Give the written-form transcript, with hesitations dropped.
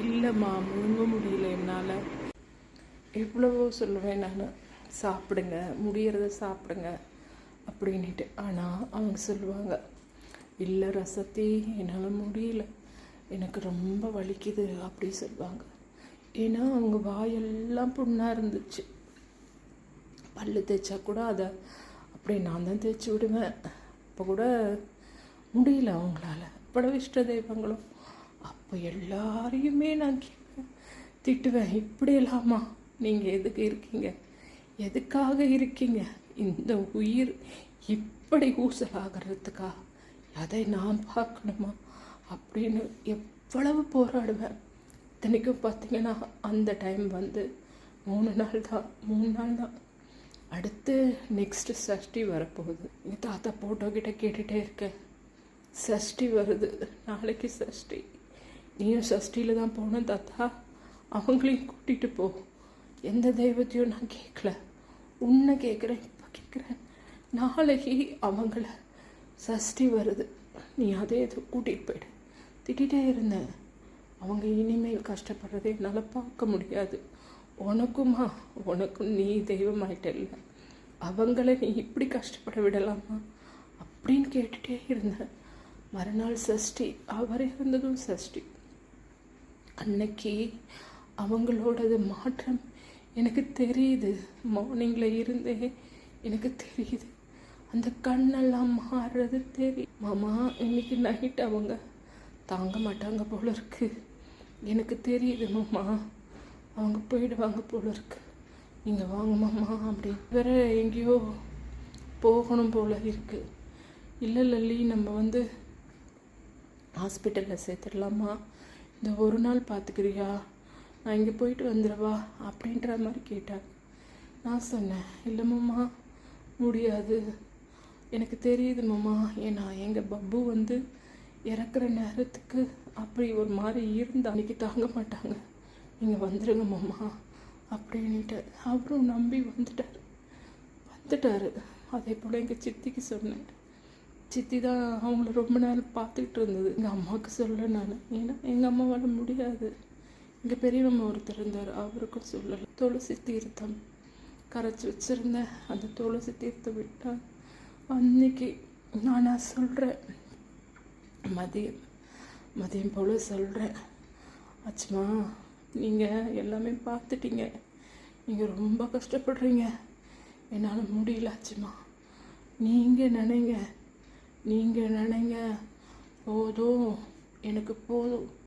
இல்லைம்மா, முழுங்க முடியல என்னால். எவ்வளவோ சொல்லுவேன் நான், சாப்பிடுங்க, முடியறத சாப்பிடுங்க அப்படின்ட்டு. ஆனால் அவங்க சொல்லுவாங்க, இல்லை ரசத்தி, என்னால் முடியல, எனக்கு ரொம்ப வலிக்குது அப்படி சொல்லுவாங்க. ஏன்னா அவங்க வாயெல்லாம் புண்ணாக இருந்துச்சு. பல் தேய்ச்சா கூட அதை அப்படியே நான் தான் தேய்ச்சி விடுவேன். அப்போ கூட முடியல அவங்களால. அவ்வளோ இஷ்ட தெய்வங்களும். அப்போ எல்லாரையுமே நான் திட்டுவேன், இப்படியெல்லாமா நீங்கள் எதுக்கு இருக்கீங்க, எதுக்காக இருக்கீங்க, இந்த உயிர் இப்படி ஊசலாகிறதுக்கா, அதை நான் பார்க்கணுமா அப்படின்னு எவ்வளவு போராடுவேன். இத்தனைக்கும் பார்த்தீங்கன்னா அந்த டைம் வந்து 3 நாள் தான். அடுத்து நெக்ஸ்ட்டு சஷ்டி வரப்போகுது. எங்கள் தாத்தா போட்டோக்கிட்ட கேட்டுகிட்டே இருக்கேன், சஷ்டி வருது, நாளைக்கு சஷ்டி, நீயும் சஷ்டியில் தான் போகணும் தாத்தா, அவங்களையும் கூட்டிகிட்டு போ. எந்த தெய்வத்தையும் நான் கேட்கல, உன்னை கேட்குறேன், இப்போ கேட்குறேன். நாளைக்கு அவங்கள சஷ்டி வருது, நீ அதே இது கூட்டிகிட்டு போயிடு. திட்டிகிட்டே இருந்தேன். அவங்க இனிமேல் கஷ்டப்படுறதை என்னால் பார்க்க முடியாது. உனக்கும் நீ தெய்வமாயிட்டல்ல, அவங்கள நீ இப்படி கஷ்டப்பட விடலாமா அப்படின்னு கேட்டுகிட்டே இருந்தேன். மறுநாள் சஷ்டி, அவர் இருந்ததும் சஷ்டி. அன்னைக்கு அவங்களோடது மாற்றம் எனக்கு தெரியுது. மார்னிங்கில் இருந்தே எனக்கு தெரியுது, அந்த கண்ணெல்லாம் மாறுறது தெரியும். மாமா, இன்னைக்கு நைட் அவங்க தாங்க மாட்டாங்க போல இருக்கு, எனக்கு தெரியுது மாமா, அவங்க போயிடுவாங்க போல இருக்கு, நீங்கள் வாங்க மாமா அப்படி. வேற எங்கேயோ போகணும் போல இருக்கு. இல்லை லல்லி, நம்ம வந்து ஹாஸ்பிட்டலில் சேர்த்துடலாமா, இந்த ஒரு நாள் பார்த்துக்கிறியா, நான் இங்கே போயிட்டு வந்துடுவா அப்படின்ற மாதிரி கேட்டார். நான் சொன்னேன், இல்லை மாமா முடியாது, எனக்கு தெரியுது மாமா, ஏன்னா எங்கள் பப்பு வந்து இறக்குற நேரத்துக்கு அப்படி ஒரு மாதிரி இருந்தால் அன்றைக்கி தாங்க மாட்டாங்க, நீங்கள் வந்துடுங்க மாமா அப்படின்ட்டு. அவரும் நம்பி வந்துட்டார். அதே போல் எங்கள் சித்திக்கு சொன்னேன். சித்தி தான் அவங்கள ரொம்ப நேரம் பார்த்துக்கிட்டு இருந்தது. எங்கள் அம்மாவுக்கு சொல்ல நான், ஏன்னா எங்கள் அம்மாவால் முடியாது. எங்கள் பெரியம்மா ஒருத்தர் இருந்தார், அவருக்கும் சொல்லலை. துளசி தீர்த்தம் கரைச்சி வச்சுருந்தேன், அந்த துளசி தீர்த்தம் விட்டால் அன்னைக்கு நான் சொல்கிறேன், மதியம் போல் சொல்கிறேன், ஆச்சுமா நீங்கள் எல்லாமே பார்த்துட்டீங்க, நீங்கள் ரொம்ப கஷ்டப்படுறீங்க, என்னால் முடியல ஆச்சுமா, நீங்கள் நினைங்க போதும், எனக்கு போதும்.